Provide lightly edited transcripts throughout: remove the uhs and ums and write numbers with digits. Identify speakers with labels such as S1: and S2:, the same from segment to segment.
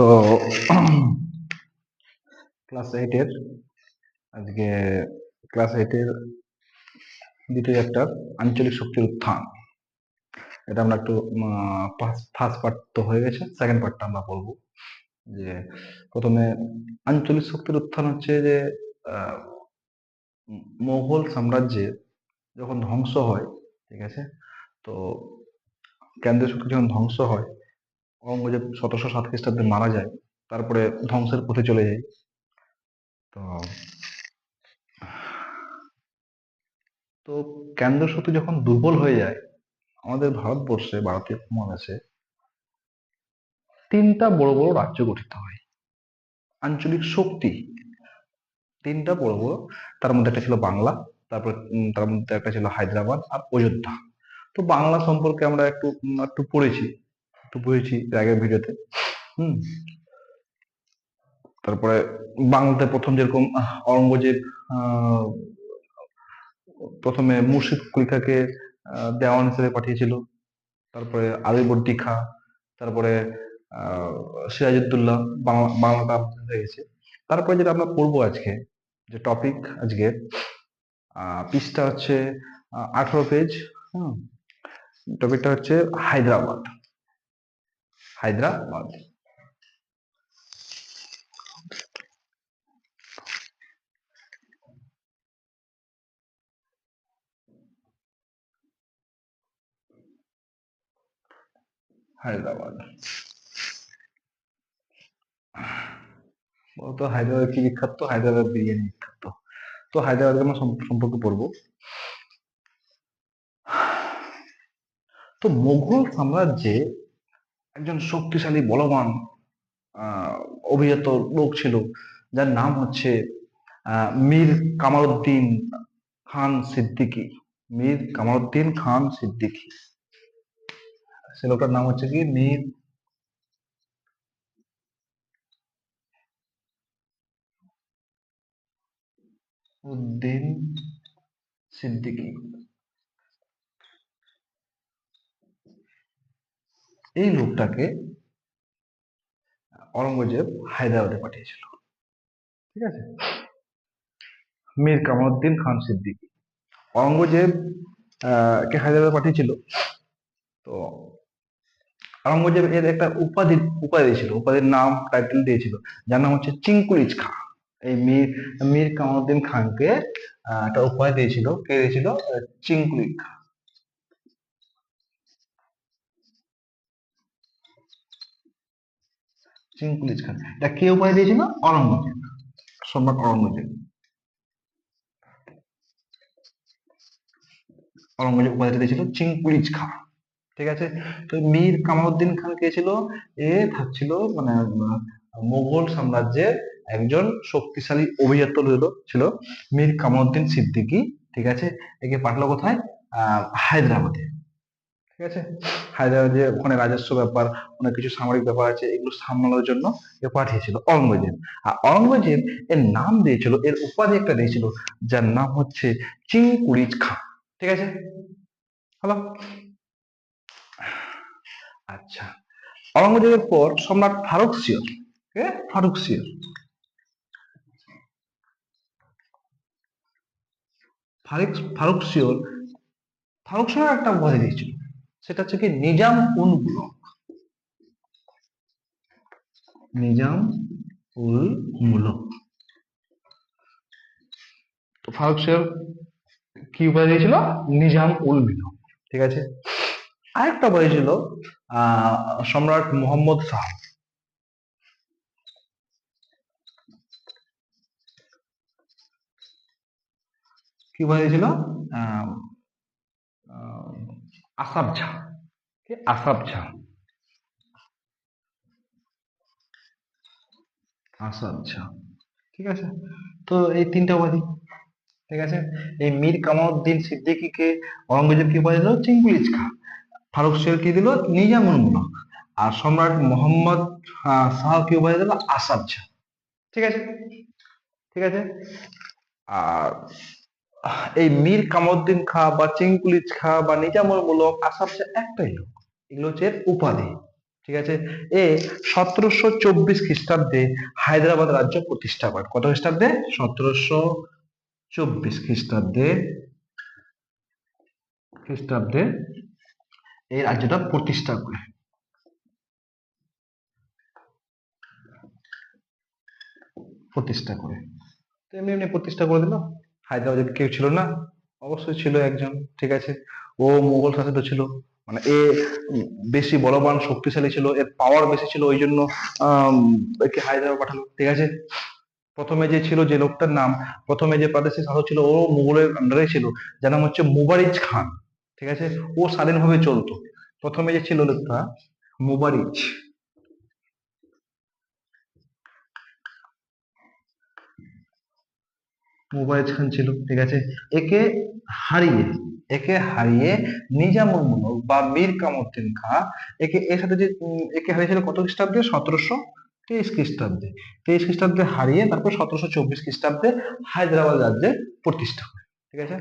S1: তো ক্লাস এইটের আজকে ক্লাস এইটের দ্বিতীয় চ্যাপ্টার আঞ্চলিক শক্তির উত্থান। এটা আমরা একটু ফার্স্ট পার্ট তো হয়ে গেছে, সেকেন্ড পার্টটা আমরা বলবো। যে প্রথমে আঞ্চলিক শক্তির উত্থান হচ্ছে যে মোগল সাম্রাজ্যের যখন ধ্বংস হয়, ঠিক আছে, তো কেন্দ্রীয় শক্তি যখন ধ্বংস হয়, ঔরঙ্গজেব 1707 খ্রিস্টাব্দে মারা যায়, তারপরে ধ্বংসের পথে চলে যায়। তো তো কেন্দ্রীয় শক্তি যখন দুর্বল হয়ে যায়, আমাদের ভারতবর্ষে, ভারতীয় উপমহাদেশে তিনটা বড় বড় রাজ্য গঠিত হয়। আঞ্চলিক শক্তি তিনটা বড় বড়, তার মধ্যে একটা ছিল বাংলা, তারপর তার মধ্যে একটা ছিল হায়দ্রাবাদ আর অযোধ্যা। তো বাংলা সম্পর্কে আমরা একটু একটু পড়েছি, একটু পড়েছি এর আগের ভিডিওতে। হুম তারপরে বাংলাতে প্রথম যেরকম ঔরঙ্গজেব প্রথমে মুর্শিদ কুলি খাঁকে দেওয়ান হিসেবে পাঠিয়েছিল, তারপরে আলীবর্দী খাঁ, তারপরে সিরাজউদ্দৌলা, বাংলাটা হয়ে গেছে। তারপরে যেটা আমরা পড়বো আজকে, যে টপিক আজকে পৃষ্ঠা হচ্ছে 18 পেজ। টপিকটা হচ্ছে হায়দ্রাবাদ। হায়দ্রাবাদ হায়দ্রাবাদ বলতো হায়দ্রাবাদ কি বিখ্যাত? হায়দ্রাবাদ বিরিয়ানি বিখ্যাত। তো হায়দ্রাবাদের আমরা সম্পর্কে পড়বো। তো মুঘল সাম্রাজ্যে একজন শক্তিশালী বলবান অভিজাত লোক ছিল, যার নাম হচ্ছে মীর কামারউদ্দিন খান সিদ্দিকী। মীর কামারউদ্দিন খান সিদ্দিকী, সে লোকটার নাম হচ্ছে কি মীর উদ্দিন সিদ্দিকী। এই লোকটাকে ঔরঙ্গজেব হায়দ্রাবাদে পাঠিয়েছিল, ঠিক আছে। মীর কামারউদ্দিন খান সিদ্দিকী ঔরঙ্গজেব কে হায়দ্রাবাদে পাঠিয়েছিল। তো ঔরঙ্গজেব এর একটা উপাধি দিয়েছিল, উপাধির নাম টাইটেল দিয়েছিল, যার নাম হচ্ছে চিঙ্কুরিজ খাঁ। এই মীর কামারউদ্দিন খানকে একটা উপাধি দিয়েছিল, কে দিয়েছিল? চিঙ্কুরিজ খাঁ। চিঙ্কুরিজ খান, এটা কে উপাধি দিয়েছিল? ঔরঙ্গজেব, সম্রাট ঔরঙ্গজেব। ঔরঙ্গজেব উপাধিটা দিয়েছিল চিঙ্কুরিজ খাঁ, ঠিক আছে। তো মীর কামারউদ্দিন খান কে ছিল? এ থাকছিল মানে মুঘল সাম্রাজ্যের একজন শক্তিশালী অভিজাত ছিল, মীর কামারউদ্দিন সিদ্দিকী, ঠিক আছে। একে পাঠালো কোথায়? হায়দ্রাবাদে, ঠিক আছে। হায়দ্রাবাদে ওখানে রাজস্ব ব্যাপার, অনেক কিছু সামরিক ব্যাপার আছে, এগুলো সামলানোর জন্য এ পাঠিয়েছিল ঔরঙ্গজেব। আর ঔরঙ্গজেব এর নাম দিয়েছিল, এর উপাধি একটা দিয়েছিল, যার নাম হচ্ছে চিঙ্কুরিজ খাঁ, ঠিক আছে। হলো। আচ্ছা, ঔরঙ্গজেবের পর সম্রাট ফারুকসিয়র। কে? ফারুকসিয়র। ফারুকসিয়র ফারুকসিয়র একটা উপাধি দিয়েছিল, সেটা হচ্ছে কি নিজাম উল মুলক। নিজাম উল মুলক। তো ফারুকসিয়র কি উপাধি দিয়েছিল? নিজাম উল মুলক, ঠিক আছে। আরেকটা উপাধি ছিল সম্রাট মোহাম্মদ শাহ। কি উপাধি ছিল? আহ আহ, আসাফ ঝা। কে? আসাফ ঝা। আসাফ ঝা, ঠিক আছে। তো এই তিনটা উপাধি, ঠিক আছে। এই মীর কামারউদ্দিন সিদ্দিকীকে ঔরঙ্গজেব কি উপাধি দিল? চিঙ্কুরিজ খাঁ। ফারুকসিয়র কি দিল? নিজামুল মুলক। আর সম্রাট মোহাম্মদ শাহ কি উপাধি দিল? আসাদ শাহ, ঠিক আছে, ঠিক আছে। আর এই মীর কামারউদ্দিন খাঁ বা চিঙ্কুরিজ খাঁ বা নিজামুল মুলক, আসাদ শাহ একটাই লোক, এগুলো হচ্ছে এর উপাধি, ঠিক আছে। এ 1724 খ্রিস্টাব্দে হায়দ্রাবাদ রাজ্য প্রতিষ্ঠা করেন। কত খ্রিস্টাব্দে? 1724 খ্রিস্টাব্দে এই রাজ্যটা প্রতিষ্ঠা করে তো এমনি এমনি প্রতিষ্ঠা করে দিল। হায়দ্রাবাদে কেউ ছিল না? অবশ্যই ছিল একজন। ঠিক আছে, ও মুঘল শাসিত ছিল, মানে এ বেশি বলবান শক্তিশালী ছিল, এর পাওয়ার বেশি ছিল, ওই জন্য আহ একে হায়দ্রাবাদ পাঠালো। ঠিক আছে, প্রথমে যে ছিল, যে লোকটার নাম, প্রথমে যে প্রাদেশিক শাসক ছিল ও মুঘলের আন্ডারে ছিল, যার নাম হচ্ছে মুবারিজ খান। ঠিক আছে, ও স্বাধীনভাবে চলতো। প্রথমে যে ছিল লোকটা, মুবারিজ মুবারিজ খান ছিল। ঠিক আছে, একে হারিয়ে একে হারিয়ে নিজামুল মুলক বা মীর কামুদ্দিন খাঁ, এর সাথে যে একে হারিয়েছিল কত খ্রিস্টাব্দে? 1723 খ্রিস্টাব্দে। 23 খ্রিস্টাব্দে হারিয়ে তারপর 1724 খ্রিস্টাব্দে হায়দ্রাবাদ রাজ্যের প্রতিষ্ঠা করে। ঠিক আছে,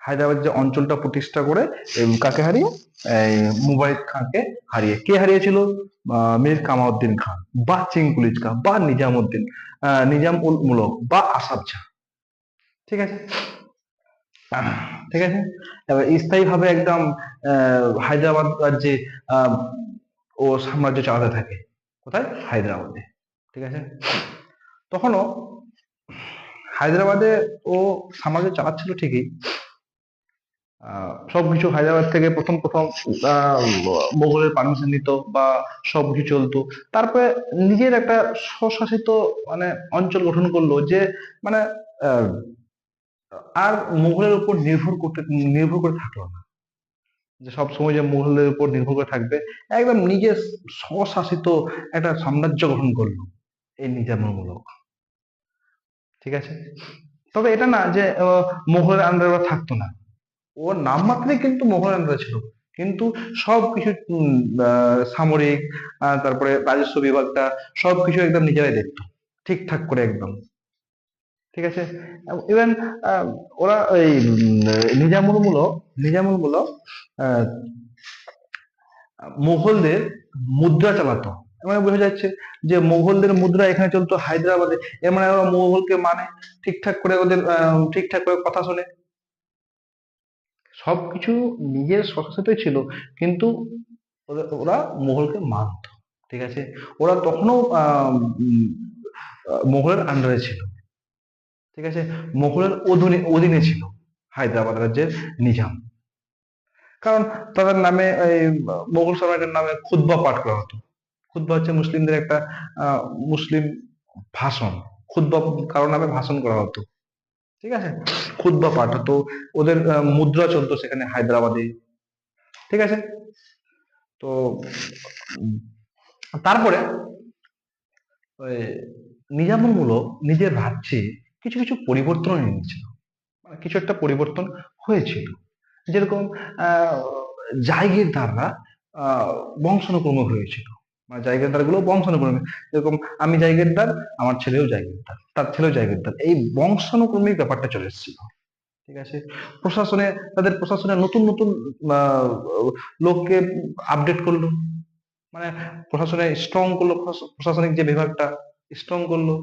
S1: হায়দ্রাবাদ যে অঞ্চলটা প্রতিষ্ঠা করে, কাকে হারিয়ে? এই মুবারিদ খাঁকে হারিয়ে। কে হারিয়েছিল? মীর কামাউদ্দিন খান বা চিঙ্কুলিজ খাঁ বা নিজামুদ্দিন, নিজাম উল মুলক বা আসাফ জাহ। ঠিক আছে, ঠিক আছে। এবার স্থায়ীভাবে একদম হায়দ্রাবাদ রাজ্যে আহ, ও সাম্রাজ্য চালাতে থাকে। কোথায়? হায়দ্রাবাদে। ঠিক আছে, তখনও হায়দ্রাবাদে ও সাম্রাজ্য চালাচ্ছিল ঠিকই। সবকিছু হায়দ্রাবাদ থেকে প্রথম প্রথম আহ, মোগলের পারমিশন নিত বা সবকিছু চলতো। তারপরে নিজের একটা স্বশাসিত মানে অঞ্চল গঠন করলো, যে মানে আহ, আর মুঘলের উপর নির্ভর করে থাকলো না, যে সব সময় যে মুঘলদের উপর নির্ভর করে থাকবে। একদম নিজের স্বশাসিত একটা সাম্রাজ্য গঠন করলো এই নিজামুল। ঠিক আছে, তবে এটা না যে মুঘলের আন্ডারে থাকতো না, ওর নামমাত্রই কিন্তু মোগল আন্ডারে ছিল, কিন্তু সবকিছু সামরিক, তারপরে রাজস্ব বিভাগটা সবকিছু একদম নিজেরাই দেখতো ঠিকঠাক করে একদম। ঠিক আছে, ইভেন ওরা ওই নিজামুল মুলো আহ, মুঘলদের মুদ্রা চালাতো। মানে বোঝা যাচ্ছে যে মুঘলদের মুদ্রা এখানে চলতো হায়দ্রাবাদে, এর মানে ওরা মুঘলকে মানে ঠিকঠাক করে ওদের ঠিকঠাক করে কথা শোনে, সবকিছু নিজের স্বশাসিতই ছিল, কিন্তু ওরা মুঘলকে মানত। ঠিক আছে, ওরা তখনও মুঘলের আন্ডারে ছিল। ঠিক আছে, মুঘলের অধীনে ছিল হায়দ্রাবাদ রাজ্যের নিজাম। কারণ তাদের নামে এই মুঘল সম্রাটের নামে খুতবা পাঠ করা হতো। খুতবা হচ্ছে মুসলিমদের একটা আহ, মুসলিম ভাষণ। খুতবা কারোর নামে ভাষণ করা হতো। ঠিক আছে, খুতবা পাঠ হতো, ওদের মুদ্রা চলতো সেখানে হায়দ্রাবাদে। ঠিক আছে, তো উম, তারপরে ওই নিজামুল নিজের রাজ্যে কিছু কিছু পরিবর্তন এনেছিল, মানে কিছু একটা পরিবর্তন হয়েছিল। যেরকম আহ জায়গিরদাররা আহ বংশানুক্রমে হয়েছিল, মানে জায়গিরদার গুলো বংশানুক্রমে। যেরকম আমি জায়গিরদার, আমার ছেলেও জায়গিরদার, তার ছেলেও জায়গিরদার, এই বংশানুক্রমিক ব্যাপারটা চলে এসেছিল। ঠিক আছে, তাদের প্রশাসনে নতুন নতুন আহ, লোককে আপডেট করলো, মানে প্রশাসনে স্ট্রং করলো, প্রশাসনিক যে বিভাগটা স্ট্রং করলো।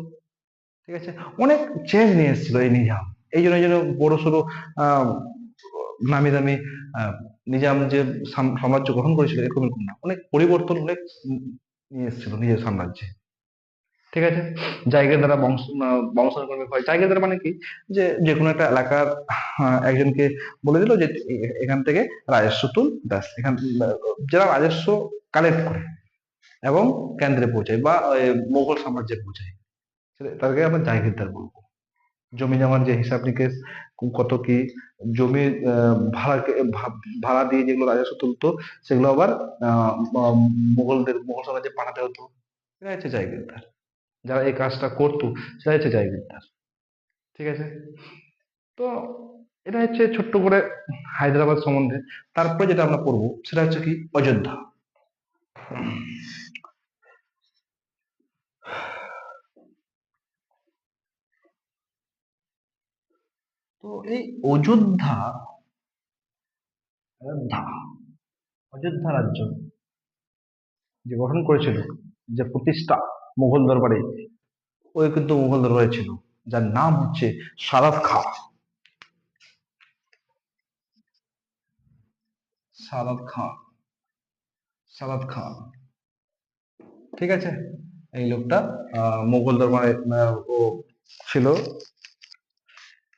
S1: ঠিক আছে, অনেক চেঞ্জ নিয়ে এসেছিল এই নিজাম। এই জন্য বড় সড়ো আহ নামি দামি আহ নিজাম যে সাম্রাজ্য গঠন করেছিল এরকম এরকম না, অনেক পরিবর্তন, অনেক নিয়ে এসেছিল নিজের সাম্রাজ্যে। ঠিক আছে, জায়গার দ্বারা বংশানুক্রমিক হয়। জায়গার দ্বারা মানে কি? যে যে কোনো একটা এলাকার একজনকে বলে দিল যে এখান থেকে রাজস্ব তুল, ব্যাস। যারা রাজস্ব কালেক্ট করে এবং কেন্দ্রে পৌঁছায় বা মোগল সাম্রাজ্যে পৌঁছায়, তাদেরকে আমরা জায়গিরদার বলবো। জমি জমার যে হিসাব নিকেশ, কত কি জমি ভাড়া দিয়ে যেগুলো রাজস্ব তুলতো, সেগুলো আবার মোগল সাম্রাজ্যে পাঠাতে হতো। এরা হচ্ছে জায়গিরদার, যারা এই কাজটা করতো সেটা হচ্ছে জায়গিরদার। ঠিক আছে, তো এটা হচ্ছে ছোট্ট করে হায়দ্রাবাদ সম্বন্ধে। তারপরে যেটা আমরা পড়বো সেটা হচ্ছে কি? অযোধ্যা। তো এই অযোধ্যা অযোধ্যা অযোধ্যা রাজ্য যে গঠন করেছিল, যে প্রতিষ্ঠা মুঘল দরবারে, ওই কিন্তু মুঘল দরবারে ছিল, যার নাম হচ্ছে সাদাত খাঁ। সাদাত খাঁ, সাদাত খাঁ, ঠিক আছে। এই লোকটা মুঘল দরবারে ও ছিল,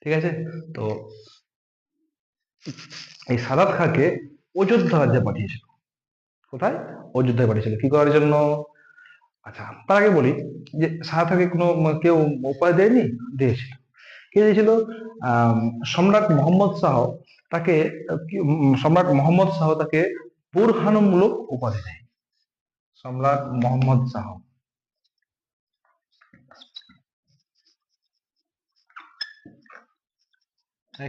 S1: ঠিক আছে। তো এই সাদাত খাঁকে অযোধ্যা রাজ্যে পাঠিয়েছিল। কোথায়? অযোধ্যায় পাঠিয়েছিল কি করার জন্য? আচ্ছা, তার আগে বলি যে সাদাত খাঁকে কোনো কেউ উপায় দেয়নি, দিয়েছিল। কে দিয়েছিল? সম্রাট মোহাম্মদ শাহ তাকে সম্রাট মোহাম্মদ শাহ তাকে বুরহানুমূলক উপাধি দেয়। সম্রাট মোহাম্মদ শাহ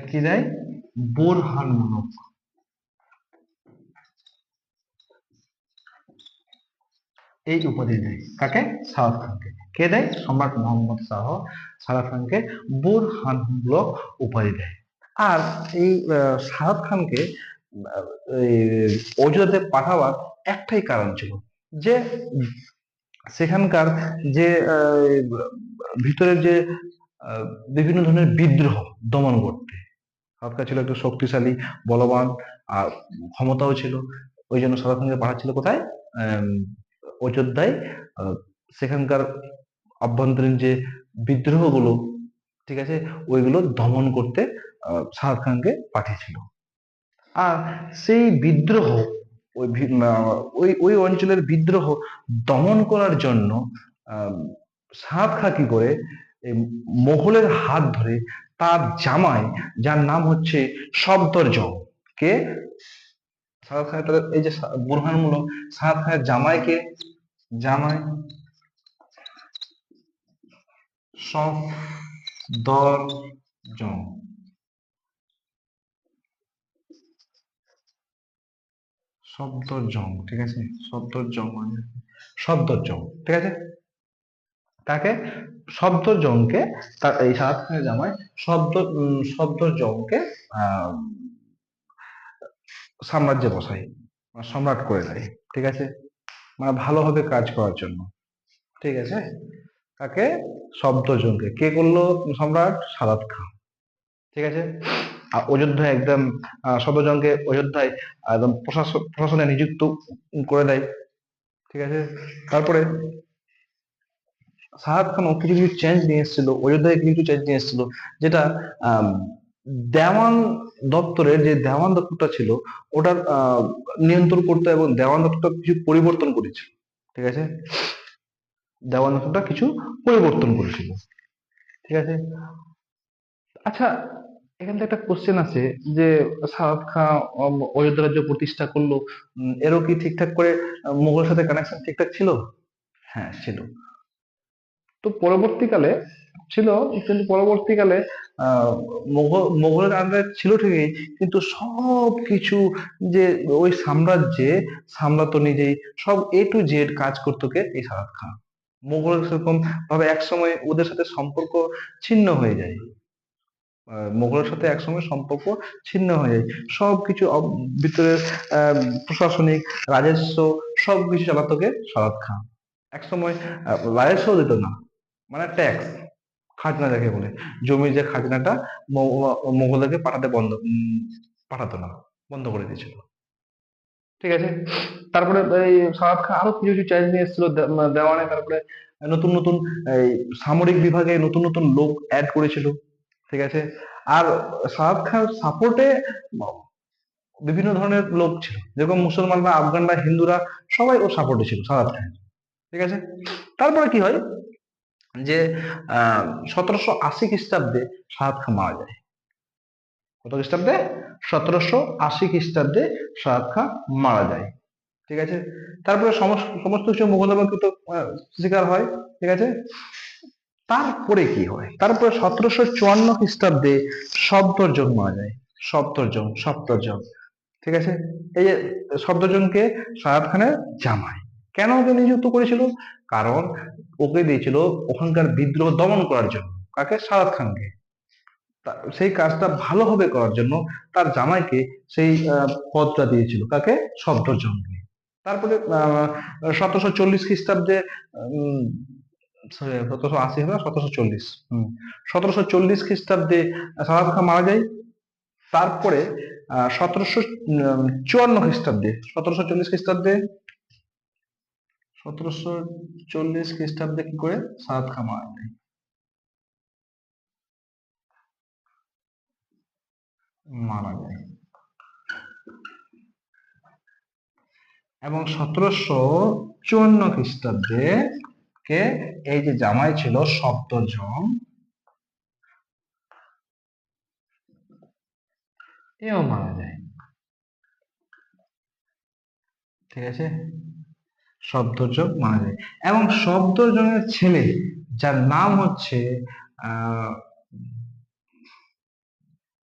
S1: কি দেয়? বুরহানুমূলক, এই উপাধি দেয়। কাকে? সাদাত খানকে। কে দেয়? সম্রাট মোহাম্মদ শাহ সাদাত খানকে বুরহানুমূলক উপাধি দেয়। আর এই সাদাত খানকে আহ, এই অযোধ্যাতে পাঠাবার একটাই কারণ ছিল, যে সেখানকার যে ভিতরের যে বিভিন্ন ধরনের বিদ্রোহ দমন করতে। সাদাত খান ছিল একটা শক্তিশালী, বলবান, আর ক্ষমতাও ছিল। ওই জন্য সাদাত খানকে পাঠাচ্ছিল কোথায়? আম, অযোধ্যায়। আহ, সেখানকার অভ্যন্তরীণ যে বিদ্রোহগুলো, ঠিক আছে, ওইগুলো দমন করতে সাদাত খানকে পাঠিয়েছিল। আর সেই বিদ্রোহ, ওই ওই অঞ্চলের বিদ্রোহ দমন করার জন্য আহ, সাদাত খাঁ কি করে, এই মোগলের হাত ধরে তার জামাই, যার নাম হচ্ছে সফদরজং, কে? সাদাত খান তাদের এই যে বুরহানমূলক, সাদাত খানের জামাইকে, জামাই সফদরজং, সফদরজং, ঠিক আছে। সফদরজং মানে সফদরজং, ঠিক আছে। তাকে সফদরজংকে, তার এই সাদাত খানের জামাই সফদরজংকে আহ সাম্রাজ্যে বসায়, সম্রাট করে দেয়, ঠিক আছে, মানে ভালোভাবে কাজ করার জন্য, ঠিক আছে। তাকে সফদরজংকে কে করলো সম্রাট? সাদাত খান, ঠিক আছে। আর অযোধ্যায় একদম সফদরজংকে অযোধ্যায় একদম প্রশাসনে নিযুক্ত করে দেয়, ঠিক আছে। তারপরে সাহাদ খানও কিছু কিছু চেঞ্জ নিয়ে এসেছিল, অযোধ্যায় কিছু কিছু চেঞ্জ নিয়ে এসেছিল, যেটা আম, দেওয়ান দপ্তরের যে দেওয়ান দপ্তরটা ছিল, ওটার নিয়ন্ত্রণ করতে, এবং দেওয়ান দপ্তরটা কিছু পরিবর্তন করেছিল, ঠিক আছে। দেওয়ান দপ্তরটা কিছু পরিবর্তন করেছিল, ঠিক আছে। আচ্ছা, এখান থেকে একটা কোশ্চেন আছে যে সাদাত খাঁ অযোধ্যা রাজ্য প্রতিষ্ঠা করলো, এরও কি ঠিকঠাক করে মুঘলের সাথে কানেকশন ঠিকঠাক ছিল? হ্যাঁ, ছিল। তো পরবর্তীকালে ছিল, কিন্তু পরবর্তীকালে মোগলের আন্ডারে ছিল ঠিকই, কিন্তু সব কিছু যে ওই সাম্রাজ্যে সামলাতো নিজেই, সব A to Z কাজ করতো কে? এই সাদাত খান। মোগল সেরকম ভাবে একসময় ওদের সাথে সম্পর্ক ছিন্ন হয়ে যায়, মোগলের সাথে একসময় সম্পর্ক ছিন্ন হয়ে যায়। সবকিছু ভিতরের আহ প্রশাসনিক, রাজস্ব, সবকিছু চালাতো কে? সাদাত খান। একসময় রাজস্ব দিত না, মানে ট্যাক্স, খাজনা যাকে বলে, জমির যে খাজনাটা মোগলদেরকে পাঠাতো না, বন্ধ করে দিয়েছিল, ঠিক আছে। তারপরে এই সাদাত খান আরো কিছু কিছু চেঞ্জ নিয়ে এসেছিল দেওয়ানে। তারপরে নতুন নতুন এই সামরিক বিভাগে নতুন নতুন লোক অ্যাড করেছিল, ঠিক আছে। আর সাদাত খান সাপোর্টে বিভিন্ন ধরনের লোক ছিল, যেরকম মুসলমানরা, আফগানরা, হিন্দুরা, সবাই ওর সাপোর্টে ছিল সাদাত খান, ঠিক আছে। তারপরে কি হয় যে 1780 খ্রিস্টাব্দে সাদাত খান মারা যায়। কত খ্রিস্টাব্দে? 1780 খ্রিস্টাব্দে সাদাত খান মারা যায়, ঠিক আছে। তারপরে সমস্ত কিছু মুঘল কিন্তু শিকার হয়, ঠিক আছে। তারপরে কি হয়? তারপরে 1754 খ্রিস্টাব্দে সফদরজং মারা যায়। সফদরজং, ঠিক আছে। এই যে সফদরজংকে সাদাত খানের জামাই। কেন ওকে নিযুক্ত করেছিল? কারণ ওকে দিয়েছিল ওখানকার বিদ্রোহ দমন করার জন্য। কাকে? সাদাত খানকে। সেই কাজটা ভালোভাবে করার জন্য তার জামাইকে সেই পদটা দিয়েছিল। কাকে? সফদরজংকে। তারপরে 1740 খ্রিস্টাব্দে, সরি 1780 হবে 1740, 1740 খ্রিস্টাব্দে সাদাত খান মারা যায়। তারপরে 1754 খ্রিস্টাব্দে কি করে সাদাত খান মারা যায়, মারা যায়। এবং 1754 খ্রিস্টাব্দে কে এই যে জামাই ছিল সফদরজং, এও মারা যায়। ঠিক আছে, সফদরজং মারা যায়। এবং সফদরজংয়ের ছেলে, যার নাম হচ্ছে আহ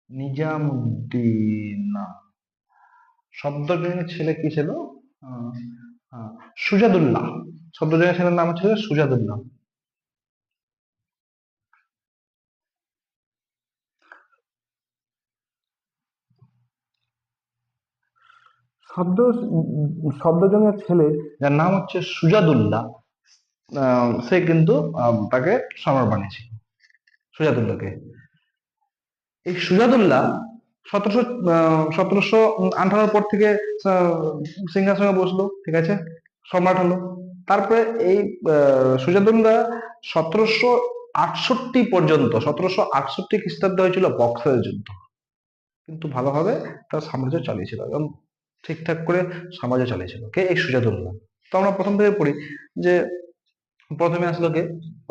S1: নিজামুদ্দিন না, সফদরজংয়ের ছেলে কি ছিল, আহ, সুজাদুল্লাহ। সফদরজংয়ের ছেলের নাম ছিল সুজাদুল্লাহ। সফদরজংয়ের ছেলে, যার নাম হচ্ছে সুজাদুল্লাহ, সে কিন্তু তাকে সম্রাট বানিয়েছিল, সুজাদুল্লাহকে। এই সুজাদুল্লাহ 1718 পর থেকে সিংহাসনে বসলো, ঠিক আছে, সম্রাট হলো। তারপরে এই সুজাদুল্লাহ 1768 খ্রিস্টাব্দে হয়েছিল বক্সারের যুদ্ধ, কিন্তু ভালোভাবে তার সাম্রাজ্য চালিয়েছিল এবং ঠিকঠাক করে সাম্রাজ্য চালিয়েছিল কে, এই সুজাদুল্লাহ। তো আমরা প্রথম থেকে পড়ি যে প্রথমে আসলো কে,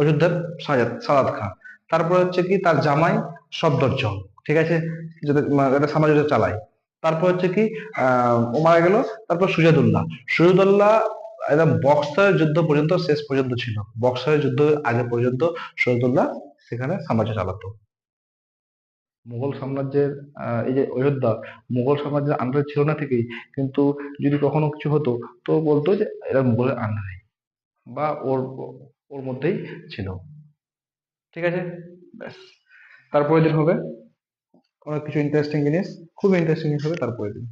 S1: অযোধ্যার সাদাত খান। তারপর হচ্ছে কি তার জামাই সফদরজং, ঠিক আছে, এটা সাম্রাজ্য চালায়। তারপর হচ্ছে কি ও মারা গেল। তারপর সুজাদুল্লাহ, সুজাদুল্লাহ একদম বক্সারের যুদ্ধ পর্যন্ত শেষ পর্যন্ত ছিল, বক্সারের যুদ্ধ আগে পর্যন্ত সুজাদুল্লাহ সেখানে সাম্রাজ্য চালাতো। মুঘল সাম্রাজ্যের এই যে অযোধ্যা মুঘল সাম্রাজ্যের আন্ডারে ছিল না ঠিকই, কিন্তু যদি কখনো কিছু হতো তো বলতো যে এরা মুঘলের আন্ডারে বা ওর ওর মধ্যেই ছিল। ঠিক আছে, ব্যাস। তারপরের দিন হবে অনেক কিছু ইন্টারেস্টিং জিনিস, খুব ইন্টারেস্টিং জিনিস হবে তারপরের দিন।